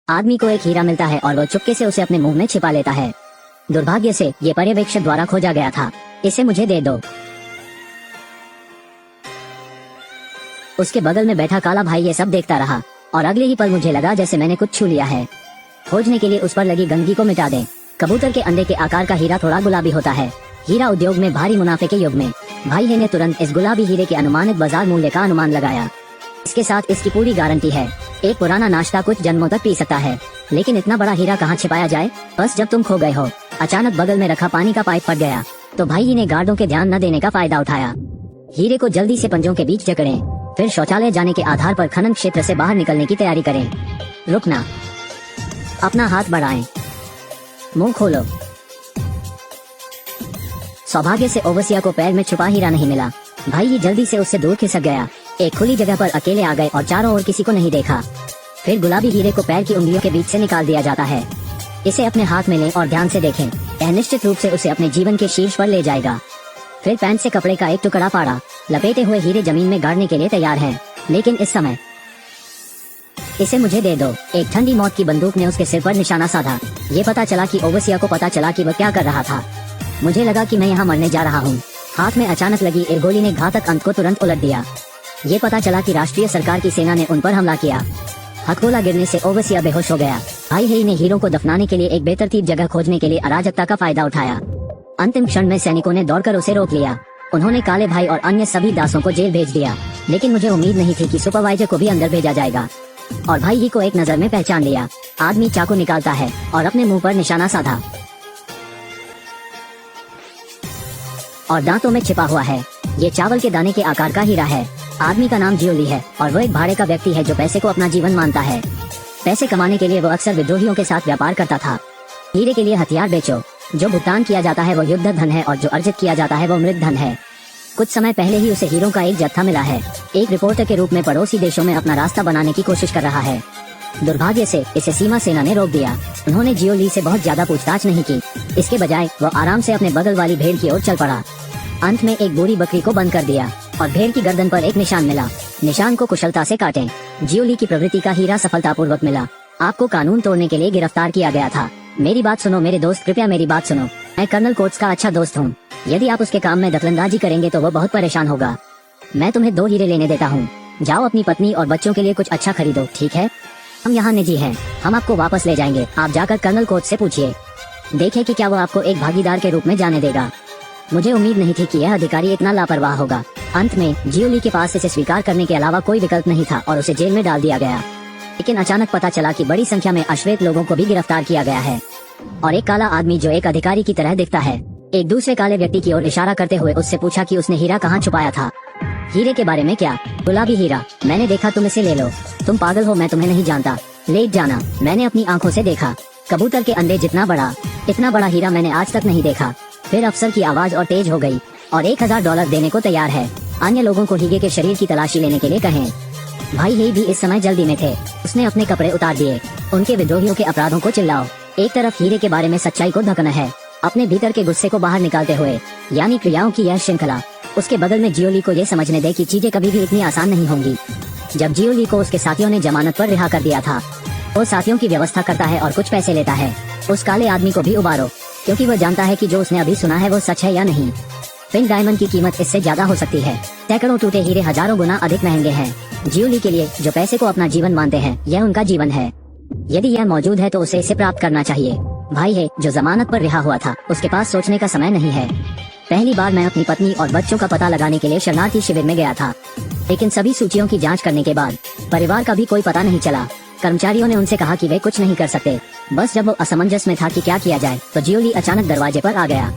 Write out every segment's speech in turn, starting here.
आदमी को एक हीरा मिलता है और वो चुपके से उसे अपने मुंह में छिपा लेता है। दुर्भाग्य से ये पर्यवेक्षक द्वारा खोजा गया था। इसे मुझे दे दो। उसके बगल में बैठा काला भाई ये सब देखता रहा और अगले ही पल मुझे लगा जैसे मैंने कुछ छू लिया है। खोजने के लिए उस पर लगी गंदगी को मिटा दें। कबूतर के अंडे के आकार का हीरा थोड़ा गुलाबी होता है। हीरा उद्योग में भारी मुनाफे के युग में भाई है ने तुरंत इस गुलाबी हीरे के अनुमानित बाजार मूल्य का अनुमान लगाया। इसके साथ इसकी पूरी गारंटी है। एक पुराना नाश्ता कुछ जन्मों तक पी सकता है, लेकिन इतना बड़ा हीरा कहाँ छिपाया जाए? बस जब तुम खो गए हो। अचानक बगल में रखा पानी का पाइप फट गया तो भाई ने गार्डों के ध्यान न देने का फायदा उठाया। हीरे को जल्दी से पंजों के बीच जकड़ें, फिर शौचालय जाने के आधार पर खनन क्षेत्र से बाहर निकलने की तैयारी करें। रुकना, अपना हाथ बढ़ाएं, मुंह खोलो। सौभाग्य से ओवसिया को पैर में छुपा हीरा नहीं मिला। भाई ही जल्दी से उससे दूर खिसक गया। एक खुली जगह पर अकेले आ गए और चारों ओर किसी को नहीं देखा। फिर गुलाबी हीरे को पैर की उंगलियों के बीच से निकाल दिया जाता है। इसे अपने हाथ में लें और ध्यान से देखें। यह निश्चित रूप से उसे अपने जीवन के शीर्ष पर ले जाएगा। फिर पैंट से कपड़े का एक टुकड़ा फाड़ा। लपेटे हुए हीरे जमीन में गाड़ने के लिए तैयार हैं, लेकिन इस समय इसे मुझे दे दो। एक ठंडी मौत की बंदूक ने उसके सिर पर निशाना साधा। ये पता चला कि ओवसिया को पता चला कि वह क्या कर रहा था। मुझे लगा कि मैं यहाँ मरने जा रहा हूँ। हाथ में अचानक लगी एक गोली ने घातक अंत को तुरंत उलट दिया। ये पता चला कि राष्ट्रीय सरकार की सेना ने उन पर हमला किया। हथगोला गिरने से ओवसिया बेहोश हो गया। भाई हेई ने हीरों को दफनाने के लिए एक बेतरतीब जगह खोजने के लिए अराजकता का फायदा उठाया। अंतिम क्षण में सैनिकों ने दौड़कर उसे रोक लिया। उन्होंने काले भाई और अन्य सभी दासों को जेल भेज दिया, लेकिन मुझे उम्मीद नहीं थी कि सुपरवाइजर को भी अंदर भेजा जाएगा। और भाई ही को एक नजर में पहचान लिया। आदमी चाकू निकालता है और अपने मुंह पर निशाना साधा और दांतों में छिपा हुआ है। ये चावल के दाने के आकार का हीरा है। आदमी का नाम जियोली है और वो एक भाड़े का व्यक्ति है जो पैसे को अपना जीवन मानता है। पैसे कमाने के लिए वो अक्सर विद्रोहियों के साथ व्यापार करता था। हीरे के लिए हथियार बेचो। जो भुगतान किया जाता है वो युद्ध धन है और जो अर्जित किया जाता है वो मृत धन है। कुछ समय पहले ही उसे हीरों का एक जत्था मिला है। एक रिपोर्टर के रूप में पड़ोसी देशों में अपना रास्ता बनाने की कोशिश कर रहा है। दुर्भाग्य से इसे सीमा सेना ने रोक दिया। उन्होंने जियोली से बहुत ज्यादा पूछताछ नहीं की। इसके बजाय वो आराम से अपने बगल वाली भेड़ की ओर चल पड़ा। अंत में एक बूढ़ी बकरी को बंद कर दिया और भेड़ की गर्दन पर एक निशान मिला। निशान को कुशलता से काटें। जियोली की प्रवृत्ति का हीरा सफलतापूर्वक मिला। आपको कानून तोड़ने के लिए गिरफ्तार किया गया था। मेरी बात सुनो मेरे दोस्त, कृपया मेरी बात सुनो। मैं कर्नल कोट्स का अच्छा दोस्त हूँ। यदि आप उसके काम में दखलंदाजी करेंगे तो वो बहुत परेशान होगा। मैं तुम्हें 2 हीरे लेने देता हूँ। जाओ अपनी पत्नी और बच्चों के लिए कुछ अच्छा खरीदो, ठीक है? हम यहाँ निजी हैं। हम आपको वापस ले जाएंगे। आप जाकर कर्नल कोट्स से पूछिए, देखें कि क्या वो आपको एक भागीदार के रूप में जाने देगा। मुझे उम्मीद नहीं थी कि यह अधिकारी इतना लापरवाह होगा। अंत में जियोली के पास इसे स्वीकार करने के अलावा कोई विकल्प नहीं था और उसे जेल में डाल दिया गया। लेकिन अचानक पता चला कि बड़ी संख्या में अश्वेत लोगों को भी गिरफ्तार किया गया है और एक काला आदमी जो एक अधिकारी की तरह दिखता है एक दूसरे काले व्यक्ति की ओर इशारा करते हुए उससे पूछा कि उसने हीरा कहाँ छुपाया था। हीरे के बारे में क्या? गुलाबी हीरा। मैंने देखा, तुम इसे ले लो। तुम पागल हो, मैं तुम्हें नहीं जानता। लेट जाना। मैंने अपनी आंखों से देखा। कबूतर के अंडे जितना बड़ा, इतना बड़ा हीरा मैंने आज तक नहीं देखा। फिर अफसर की आवाज और तेज हो गई और $1000 देने को तैयार है। अन्य लोगों को हीरे के शरीर की तलाशी लेने के लिए कहें। भाई हे भी इस समय जल्दी में थे। उसने अपने कपड़े उतार दिए। उनके विद्रोहियों के अपराधों को चिल्लाओ। एक तरफ हीरे के बारे में सच्चाई को ढकना है, अपने भीतर के गुस्से को बाहर निकालते हुए, यानी क्रियाओं की यह श्रृंखला। उसके बगल में जियोली को यह समझने दे कि चीजें कभी भी इतनी आसान नहीं होंगी। जब जियोली को उसके साथियों ने जमानत पर रिहा कर दिया था, वो साथियों की व्यवस्था करता है और कुछ पैसे लेता है। उस काले आदमी को भी उबारो, क्योंकि वह जानता है कि जो उसने अभी सुना है वो सच है या नहीं। पिंक डायमंड की कीमत इससे ज्यादा हो सकती है। सैकड़ों टूटे हीरे हजारों गुना अधिक महंगे हैं। जियोली के लिए, जो पैसे को अपना जीवन मानते हैं, यह उनका जीवन है। यदि यह मौजूद है तो उसे इसे प्राप्त करना चाहिए। भाई है जो जमानत पर रिहा हुआ था, उसके पास सोचने का समय नहीं है। पहली बार मैं अपनी पत्नी और बच्चों का पता लगाने के लिए शरणार्थी शिविर में गया था, लेकिन सभी सूचियों की जांच करने के बाद परिवार का भी कोई पता नहीं चला। कर्मचारियों ने उनसे कहा कि वे कुछ नहीं कर सकते। बस जब वो असमंजस में था कि क्या किया जाए, तो जियोली अचानक दरवाजे पर आ गया।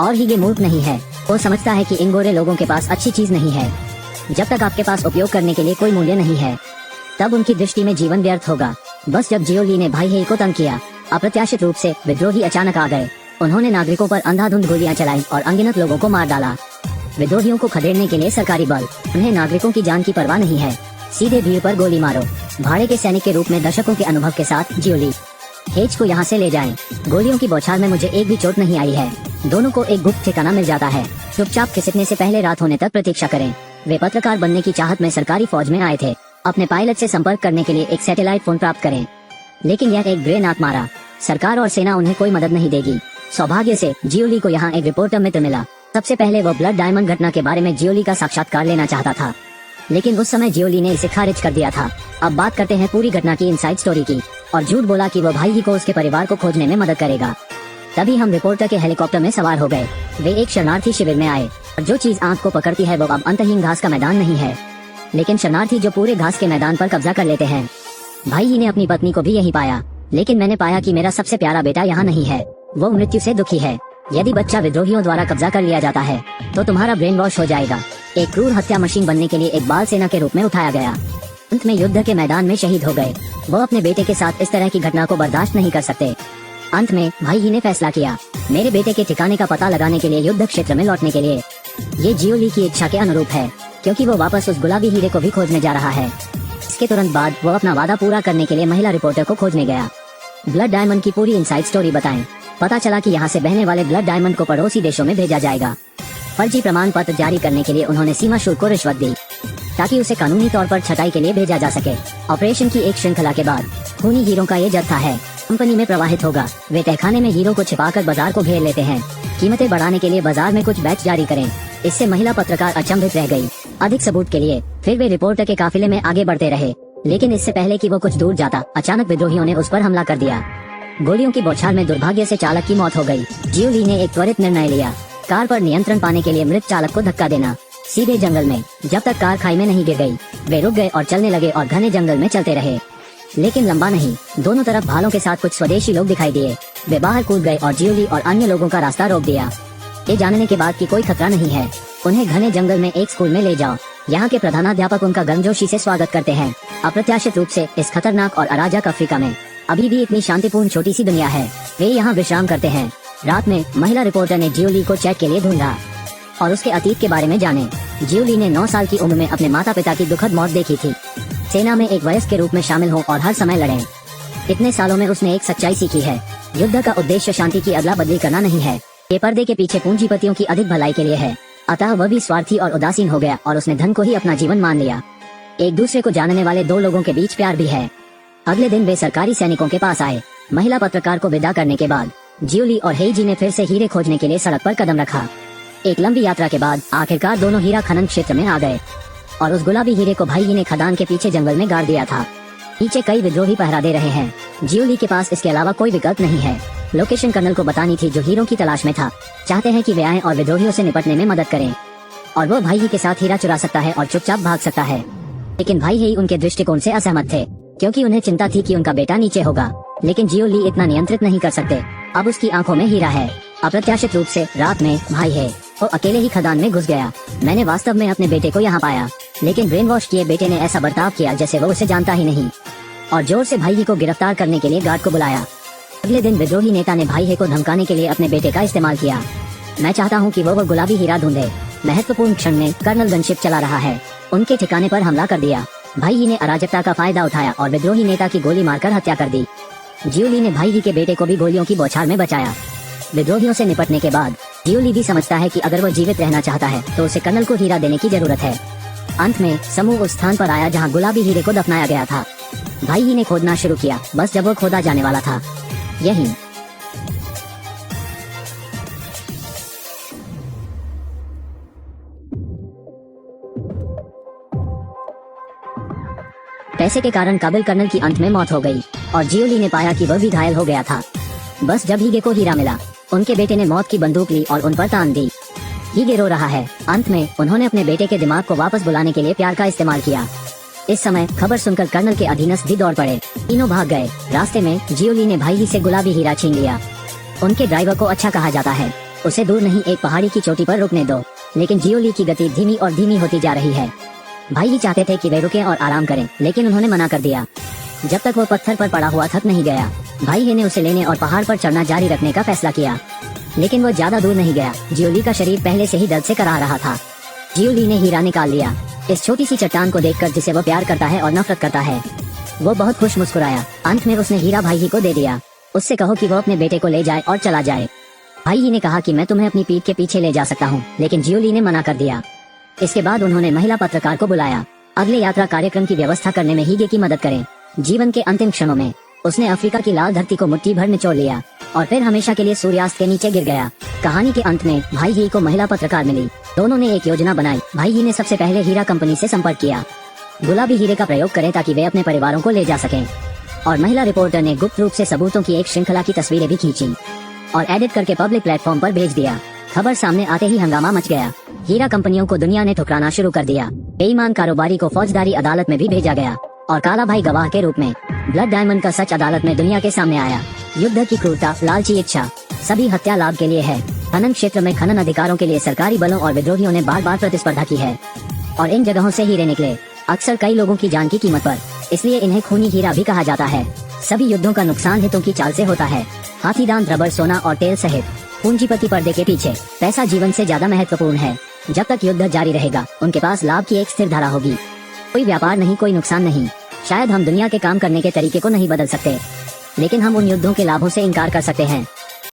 और ही ये मूर्ख नहीं है। वो समझता है कि इन गोरे लोगों के पास अच्छी चीज नहीं है। जब तक आपके पास उपयोग करने के लिए कोई मूल्य नहीं है, तब उनकी दृष्टि में जीवन व्यर्थ होगा। बस जब जियोली ने भाई हे को तंग किया, अप्रत्याशित रूप से विद्रोही अचानक आ गए। उन्होंने नागरिकों पर अंधाधुंध गोलियां चलाई और अनगिनत लोगों को मार डाला। विद्रोहियों को खदेड़ने के लिए सरकारी बल, उन्हें नागरिकों की जान की परवाह नहीं है। सीधे भीड़ पर गोली मारो। भाड़े के सैनिक के रूप में दशकों के अनुभव के साथ जियोली हेज को यहाँ से ले जाएं। गोलियों की बौछार में मुझे एक भी चोट नहीं आई है। दोनों को एक गुप्त ठिकाना मिल जाता है। चुपचाप खिसकने से पहले रात होने तक प्रतीक्षा करें। वे पत्रकार बनने की चाहत में सरकारी फौज में आए थे। अपने पायलट से संपर्क करने के लिए एक सैटेलाइट फोन प्राप्त करें। लेकिन यह एक ग्रे नाक मारा। सरकार और सेना उन्हें कोई मदद नहीं देगी। सौभाग्य से जियोली को यहाँ एक रिपोर्टर मित्र मिला। सबसे पहले वो ब्लड डायमंड घटना के बारे में जियोली का साक्षात्कार लेना चाहता था, लेकिन उस समय जियोली ने इसे खारिज कर दिया था। अब बात करते हैं पूरी घटना की इनसाइड स्टोरी की। और झूठ बोला कि वो भाई को उसके परिवार को खोजने में मदद करेगा। तभी हम रिपोर्टर के हेलीकॉप्टर में सवार हो गए। वे एक शरणार्थी शिविर में आए और जो चीज आंख को पकड़ती है वो अब अंतहीन घास का मैदान नहीं है, लेकिन शरणार्थी जो पूरे घास के मैदान पर कब्जा कर लेते हैं। भाई ही ने अपनी पत्नी को भी यही पाया, लेकिन मैंने पाया कि मेरा सबसे प्यारा बेटा यहाँ नहीं है। वो मृत्यु से दुखी है। यदि बच्चा विद्रोहियों द्वारा कब्जा कर लिया जाता है तो तुम्हारा ब्रेन वॉश हो जाएगा। एक क्रूर हत्या मशीन बनने के लिए एक बाल सेना के रूप में उठाया गया। अंत में युद्ध के मैदान में शहीद हो गए। वो अपने बेटे के साथ इस तरह की घटना को बर्दाश्त नहीं कर सकते। अंत में भाई ही ने फैसला किया मेरे बेटे के ठिकाने का पता लगाने के लिए युद्ध क्षेत्र में लौटने के लिए। ये जियोली की इच्छा के अनुरूप है, क्योंकि वो वापस उस गुलाबी हीरे को भी खोजने जा रहा है। इसके तुरंत बाद वो अपना वादा पूरा करने के लिए महिला रिपोर्टर को खोजने गया। ब्लड डायमंड की पूरी इनसाइड स्टोरी बताएं। पता चला कि यहाँ से बहने वाले ब्लड डायमंड को पड़ोसी देशों में भेजा जाएगा। फर्जी प्रमाण पत्र जारी करने के लिए उन्होंने सीमा शुल्क को रिश्वत दी ताकि उसे कानूनी तौर पर छटाई के लिए भेजा जा सके। ऑपरेशन की एक श्रृंखला के बाद खूनी हीरों का ये जत्था है कंपनी में प्रवाहित होगा। वे तहखाने में हीरो को छिपाकर बाजार को घेर लेते हैं। कीमतें बढ़ाने के लिए बाजार में कुछ बैच जारी करें। इससे महिला पत्रकार अचंभित रह गई। अधिक सबूत के लिए फिर वे रिपोर्टर के काफिले में आगे बढ़ते रहे, लेकिन इससे पहले कि वो कुछ दूर जाता अचानक विद्रोहियों ने उस पर हमला कर दिया। गोलियों की बौछार में दुर्भाग्य से चालक की मौत हो गई। जियोली ने एक त्वरित निर्णय लिया, कार पर नियंत्रण पाने के लिए मृत चालक को धक्का देना सीधे जंगल में। जब तक कार खाई में नहीं गिर गई, वे रुक गए और चलने लगे और घने जंगल में चलते रहे। लेकिन लंबा नहीं, दोनों तरफ भालों के साथ कुछ स्वदेशी लोग दिखाई दिए। वे बाहर कूद गए और जियोली और अन्य लोगों का रास्ता रोक दिया। ये जानने के बाद कि कोई खतरा नहीं है, उन्हें घने जंगल में एक स्कूल में ले जाओ। यहाँ के प्रधानाध्यापक उनका गर्मजोशी से स्वागत करते हैं। अप्रत्याशित रूप से इस खतरनाक और अराजक अफ्रीका में अभी भी इतनी शांतिपूर्ण छोटी सी दुनिया है। वे यहाँ विश्राम करते हैं। रात में महिला रिपोर्टर ने जियोली को चेक के लिए ढूंढा और उसके अतीत के बारे में जाने। जियोली ने 9 साल की उम्र में अपने माता पिता की दुखद मौत देखी थी। सेना में एक वयस्क के रूप में शामिल हो और हर समय लड़े। इतने सालों में उसने एक सच्चाई सीखी है, युद्ध का उद्देश्य शांति की अदला बदली करना नहीं है, ये पर्दे के पीछे पूंजीपतियों की अधिक भलाई के लिए है। अतः वह भी स्वार्थी और उदासीन हो गया और उसने धन को ही अपना जीवन मान लिया। एक दूसरे को जानने वाले दो लोगों के बीच प्यार भी है। अगले दिन वे सरकारी सैनिकों के पास आए। महिला पत्रकार को विदा करने के बाद जियोली और हेईजी ने फिर से हीरे खोजने के लिए सड़क पर कदम रखा। एक लंबी यात्रा के बाद आखिरकार दोनों हीरा खनन क्षेत्र में आ गए और उस गुलाबी हीरे को भाई ने खदान के पीछे जंगल में गाड़ दिया था। पीछे कई विद्रोही पहरा दे रहे हैं। जियोली के पास इसके अलावा कोई विकल्प नहीं है। लोकेशन कर्नल को बतानी थी जो हीरो की तलाश में था। चाहते हैं कि वे आए और विद्रोहियों से निपटने में मदद करें और वो भाई के साथ हीरा चुरा सकता है और चुपचाप भाग सकता है। लेकिन भाई ही उनके दृष्टिकोण से असहमत थे, क्योंकि उन्हें चिंता थी कि उनका बेटा नीचे होगा। लेकिन जियोली इतना नियंत्रित नहीं कर सकते। अब उसकी आंखों में हीरा है। अप्रत्याशित रूप से रात में भाई है वो अकेले ही खदान में घुस गया। मैंने वास्तव में अपने बेटे को यहाँ पाया, लेकिन ब्रेन वॉश किए बेटे ने ऐसा बर्ताव किया जैसे वो उसे जानता ही नहीं और जोर से भाई को गिरफ्तार करने के लिए गार्ड को बुलाया। अगले दिन विद्रोही नेता ने भाई को धमकाने के लिए अपने बेटे का इस्तेमाल किया। मैं चाहता हूँ कि वो गुलाबी हीरा ढूंढे। महत्वपूर्ण क्षण में कर्नल गनशिप चला रहा है, उनके ठिकाने पर हमला कर दिया। भाई ने अराजकता का फायदा उठाया और विद्रोही नेता की गोली मारकर हत्या कर दी। जियोली ने भाई के बेटे को भी गोलियों की बौछार में बचाया। विद्रोहियों से निपटने के बाद जियोली भी समझता है कि अगर वो जीवित रहना चाहता है तो उसे कर्नल को हीरा देने की जरूरत है। अंत में समूह उस स्थान पर आया जहाँ गुलाबी हीरे को दफनाया गया था। भाई ने खोदना शुरू किया, बस जब वो खोदा जाने वाला था। यही पैसे के कारण काबिल कर्नल की अंत में मौत हो गई और जियोली ने पाया कि वह भी घायल हो गया था। बस जब हीगे को हीरा मिला, उनके बेटे ने मौत की बंदूक ली और उन पर तान दी। हीगे रो रहा है। अंत में उन्होंने अपने बेटे के दिमाग को वापस बुलाने के लिए प्यार का इस्तेमाल किया। इस समय खबर सुनकर कर्नल के अधीनस्थ भी दौड़ पड़े। तीनों भाग गए। रास्ते में जियोली ने भाई से गुलाबी हीरा छीन लिया। उनके ड्राइवर को अच्छा कहा जाता है, उसे दूर नहीं एक पहाड़ी की चोटी पर रुकने दो। लेकिन जियोली की गति धीमी और धीमी होती जा रही है। भाई चाहते थे कि वे रुके और आराम करें, लेकिन उन्होंने मना कर दिया। जब तक वो पत्थर पर पड़ा हुआ थक नहीं गया, भाई ने उसे लेने और पहाड़ पर चढ़ना जारी रखने का फैसला किया। लेकिन वो ज्यादा दूर नहीं गया। जियोली का शरीर पहले से ही दर्द से कराह रहा था। जियोली ने हीरा निकाल लिया। इस छोटी सी चट्टान को देखकर जिसे वो प्यार करता है और नफरत करता है, वो बहुत खुश मुस्कुराया। अंत में उसने हीरा भाई को दे दिया। उससे कहो कि वो अपने बेटे को ले जाए और चला जाए। भाई ने कहा कि मैं तुम्हें अपनी पीठ के पीछे ले जा सकता हूँ, लेकिन जियोली ने मना कर दिया। इसके बाद उन्होंने महिला पत्रकार को बुलाया। अगले यात्रा कार्यक्रम की व्यवस्था करने में हीगे की मदद करें। जीवन के अंतिम क्षणों में उसने अफ्रीका की लाल धरती को मुट्ठी भर निचोड़ लिया और फिर हमेशा के लिए सूर्यास्त के नीचे गिर गया। कहानी के अंत में भाई ही को महिला पत्रकार मिली। दोनों ने एक योजना बनाई। भाई ही ने सबसे पहले हीरा कंपनी से संपर्क किया, गुलाबी हीरे का प्रयोग करें ताकि वे अपने परिवारों को ले जा सकें। और महिला रिपोर्टर ने गुप्त रूप से सबूतों की एक श्रृंखला की तस्वीरें भी खींची और एडिट करके पब्लिक प्लेटफॉर्म पर भेज दिया। खबर सामने आते ही हंगामा मच गया। हीरा कंपनियों को दुनिया ने ठुकराना शुरू कर दिया। बेईमान कारोबारी को फौजदारी अदालत में भी भेजा गया और काला भाई गवाह के रूप में। ब्लड डायमंड का सच अदालत में दुनिया के सामने आया। युद्ध की क्रूरता, लालची इच्छा, सभी हत्या लाभ के लिए है। खनन क्षेत्र में खनन अधिकारों के लिए सरकारी बलों और विद्रोहियों ने बार बार प्रतिस्पर्धा की है और इन जगहों से हीरे निकले, अक्सर कई लोगों की जान की कीमत पर। इसलिए इन्हें खूनी हीरा भी कहा जाता है। सभी युद्धों का नुकसान हितों की चाल से होता है। हाथीदांत, रबर, सोना और तेल सहित पूंजीपति पर्दे के पीछे। पैसा जीवन से ज्यादा महत्वपूर्ण है। जब तक युद्ध जारी रहेगा उनके पास लाभ की एक स्थिर धारा होगी। कोई व्यापार नहीं, कोई नुकसान नहीं। शायद हम दुनिया के काम करने के तरीके को नहीं बदल सकते, लेकिन हम उन युद्धों के लाभों से इनकार कर सकते हैं